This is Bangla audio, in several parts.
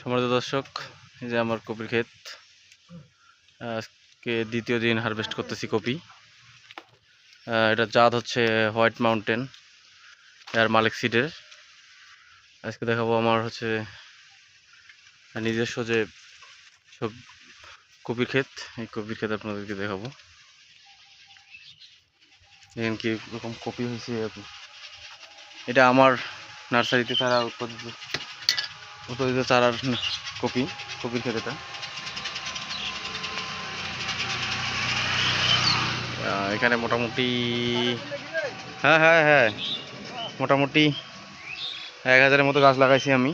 সম্মানিত দর্শক, এই যে আমার কপির ক্ষেত। আজকে দ্বিতীয় দিন হারভেস্ট করতেছি কপি। এটা জাত হচ্ছে হোয়াইট মাউন্টেন এর মালিক সিডের। আজকে দেখাবো আমার হচ্ছে নিজস্ব যে সব কপির ক্ষেত। এই কপির ক্ষেত আপনাদেরকে দেখাবো। দেখেন কি রকম কপি হয়েছে। এটা আমার নার্সারিতে চারা উৎপাদিত চারার কপির ক্ষেত এটা। এখানে মোটামুটি হ্যাঁ মোটামুটি 1000-এর মতো গাছ লাগাইছি আমি।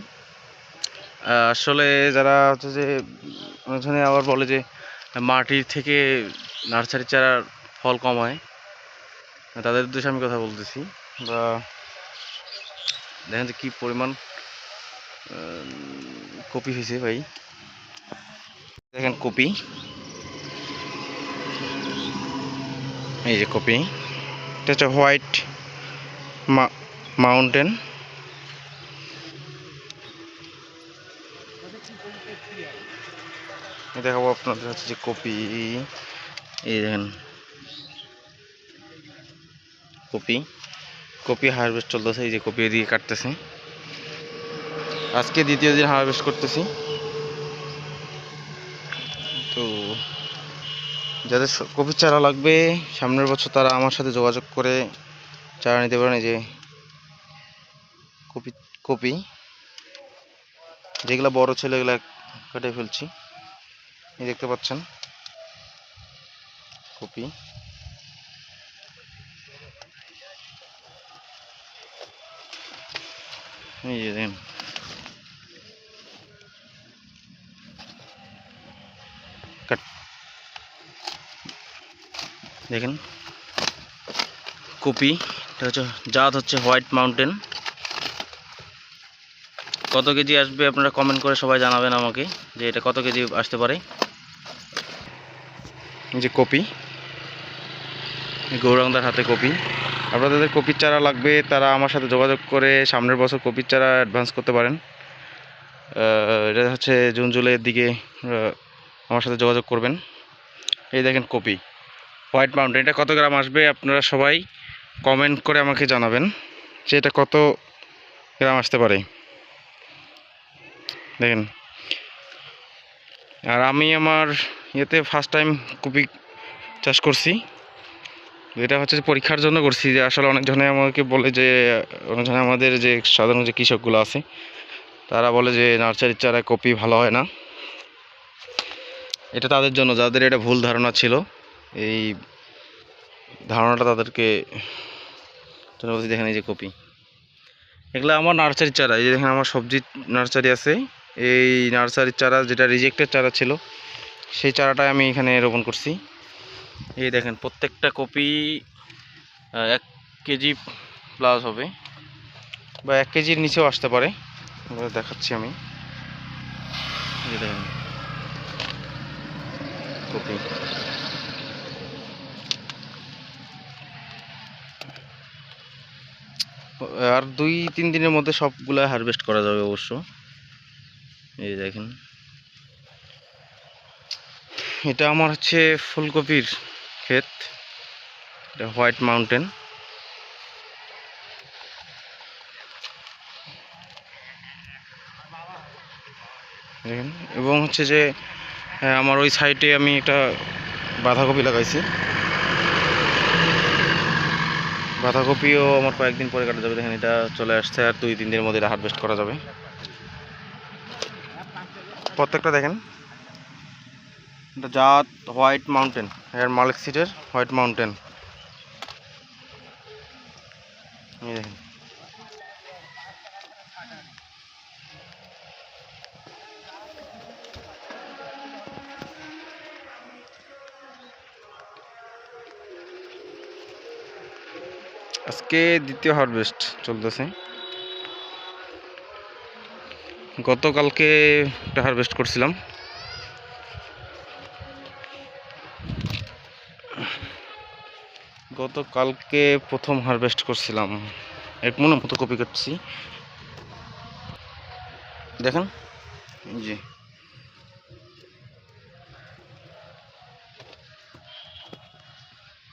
আসলে যারা হচ্ছে যে অনেকজনে আবার বলে যে মাটির থেকে নার্সারির চারার ফল কম হয়, তাদের উদ্দেশ্যে আমি কথা বলতেছি। বা দেখেন যে কী পরিমাণ কপি হয়েছে ভাই। দেখেন কপি, এই যে কপি। এটা হচ্ছে হোয়াইট মাউন্টেন। দেখাবো আপনাদের হচ্ছে যে কপি। এই দেখেন কপি হারভেস্ট চলতেছে। এই যে কপি এদিকে কাটতেছে। আজকে দ্বিতীয় দিন হারভেস্ট করতেছি। তো যাদের কপির চারা লাগবে সামনের বছর, তারা আমার সাথে যোগাযোগ করে চারা নিতে পারেন। এই যে কপি যেগুলো বড় ছিল এগুলা কেটে ফেলছি, এই দেখতে পাচ্ছেন কপি। এই যে দেখেন কপি। এটা হচ্ছে জাত হচ্ছে হোয়াইট মাউন্টেন। কত কেজি আসবে আপনারা কমেন্ট করে সবাই জানাবেন আমাকে যে এটা কত কেজি আসতে পারে। এই যে কপি, গৌরাঙ্গদার হাতে কপি। আপনাদের কপির চারা লাগবে তারা আমার সাথে যোগাযোগ করে সামনের বছর কপির চারা অ্যাডভান্স করতে পারেন। এটা হচ্ছে জুন জুলাইয়ের দিকে আমার সাথে যোগাযোগ করবেন। এই দেখেন কপি হোয়াইট মাউন্টেন। এটা কত গ্রাম আসবে আপনারা সবাই কমেন্ট করে আমাকে জানাবেন যে এটা কত গ্রাম আসতে পারে। দেখেন, আর আমি আমার ইয়েতে ফার্স্ট টাইম কপি চাষ করছি। এটা হচ্ছে পরীক্ষার জন্য করছি। যে আসলে অনেকজনে আমাকে বলে যে, অনেকজনে আমাদের যে সাধারণ যে কৃষকগুলো আছে তারা বলে যে নার্সারির চারায় কপি ভালো হয় না। এটা তাদের জন্য যাদের এটা ভুল ধারণা ছিল, এই ধারণাটা তাদেরকে জন্য বলছি। দেখেন এই যে কপি, এগুলো আমার নার্সারির চারা। এই যে দেখেন আমার সবজি নার্সারি আছে। এই নার্সারির চারা যেটা রিজেক্টেড চারা ছিল, সেই চারাটাই আমি এখানে রোপণ করছি। এই দেখেন প্রত্যেকটা কপি 1 কেজি প্লাস হবে, বা 1 কেজির নিচেও আসতে পারে। দেখাচ্ছি আমি। এই দেখেন কপি। আর 2-3 দিনের মধ্যে সবগুলো হারভেস্ট করা যাবে অবশ্য। এই দেখেন এটা আমার হচ্ছে ফুলকপির ক্ষেত। এটা হোয়াইট মাউন্টেন। দেখেন, এবং হচ্ছে যে আমার ওই সাইডে আমি একটা বাঁধাকপি লাগাইছি। বাঁধাকপিও আমার কয়েকদিন পরে কাটা যাবে। দেখেন এটা চলে আসছে, আর 2-3 দিনের মধ্যে এটা হারভেস্ট করা যাবে। প্রত্যেকটা দেখেন, এটা জাত হোয়াইট মাউন্টেন এর মালিক সিডের হোয়াইট মাউন্টেন। এই দেখেন আজকে দ্বিতীয় হারভেস্ট চলতেছে। গতকালকে একটা হারভেস্ট করছিলাম। গতকালকে প্রথম হারভেস্ট করছিলাম। এক মনের মতো কপি কাটছি। দেখেন এই যে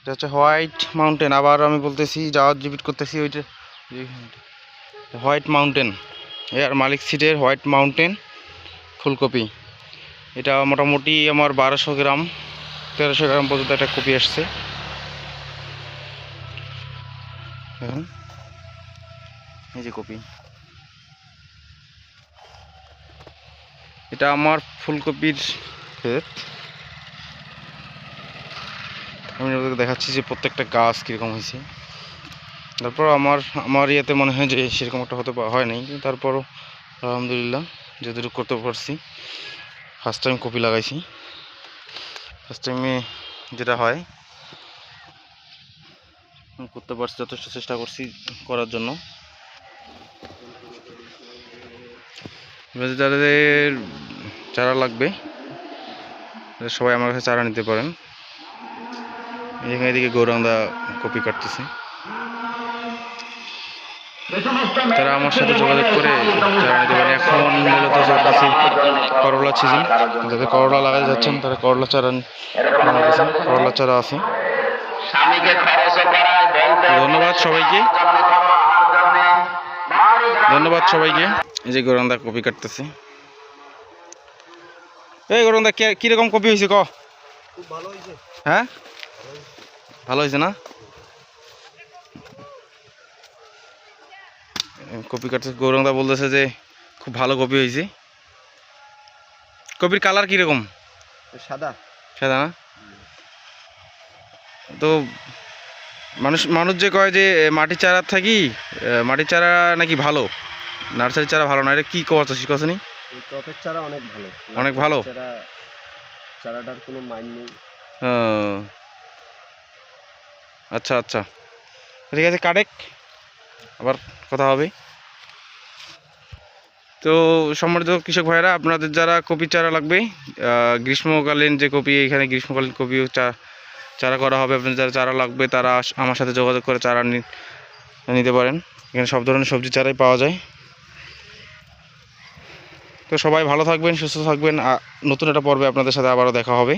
এটা হচ্ছে হোয়াইট মাউন্টেন। আবার আমি বলতেছি, যাওয়ার রিপিট করতেছি, ওইটা হোয়াইট মাউন্টেন, এর মালিক সিডের হোয়াইট মাউন্টেন ফুলকপি। এটা মোটামুটি আমার 1200 গ্রাম 1300 গ্রাম পর্যন্ত একটা কপি আসছে। দেখুন এই যে কপি, এটা আমার ফুলকপির ক্ষেত। আমি দেখাচ্ছি যে প্রত্যেকটা গাছ কীরকম হয়েছে। তারপর আমার ইয়েতে মনে হয় যে সেরকম একটা হতে হয় নাই, কিন্তু তারপরও আলহামদুলিল্লাহ যতটুকু করতে পারছি। ফার্স্ট টাইম কপি লাগাইছি, ফার্স্ট টাইমে যেটা হয় করতে পারছি, যথেষ্ট চেষ্টা করছি করার জন্য। যাদের চারা লাগবে সবাই আমার কাছে চারা নিতে পারেন। এদিকে গৌরাঙ্গদা কপি কাটতেছে, তারা আমার সাথে যোগাযোগ করে চারা নিতে পারেন। এখন মূলত চলতেছে করলা সিজন, যাদের করলা লাগাতে যাচ্ছেন তারা করলা চারা, করলা চারা আছে। ধন্যবাদ সবাইকে, ধন্যবাদ সবাইকে। এই যে গৌরাঙ্গদা কপি কাটতেছে। এই গৌরাঙ্গদা কিরকম কপি হয়েছে ক? খুব ভালো হয়েছে। হ্যাঁ ভালো হয়েছে না? কপি কাটছে, গৌরাঙ্গদা বলতেছে যে খুব ভালো কপি হয়েছে। কপির কালার কিরকম? সাদা সাদা না? তো মানুষ যে কয় যে মাটির চারা থাকি, মাটির চারা নাকি ভালো, নার্সারির চারা ভালো না, এটা কি কথা শিখনি? টপের চারা অনেক ভালো, অনেক ভালো চারাটার কোনো মান নেই। আচ্ছা আচ্ছা, ঠিক আছে, কারেক আবার কথা হবে। তো সম্মানিত কৃষক ভাইরা, আপনাদের যারা কপি চারা লাগবে, গ্রীষ্মকালীন যে কপি, এখানে গ্রীষ্মকালীন কপিও চারা করা হবে। আপনাদের যারা চারা লাগবে তারা আমার সাথে যোগাযোগ করে চারা নিতে পারেন। এখানে সব ধরনের সবজি চারাই পাওয়া যায়। তো সবাই ভালো থাকবেন, সুস্থ থাকবেন। নতুন একটা পর্বে আপনাদের সাথে আবারও দেখা হবে।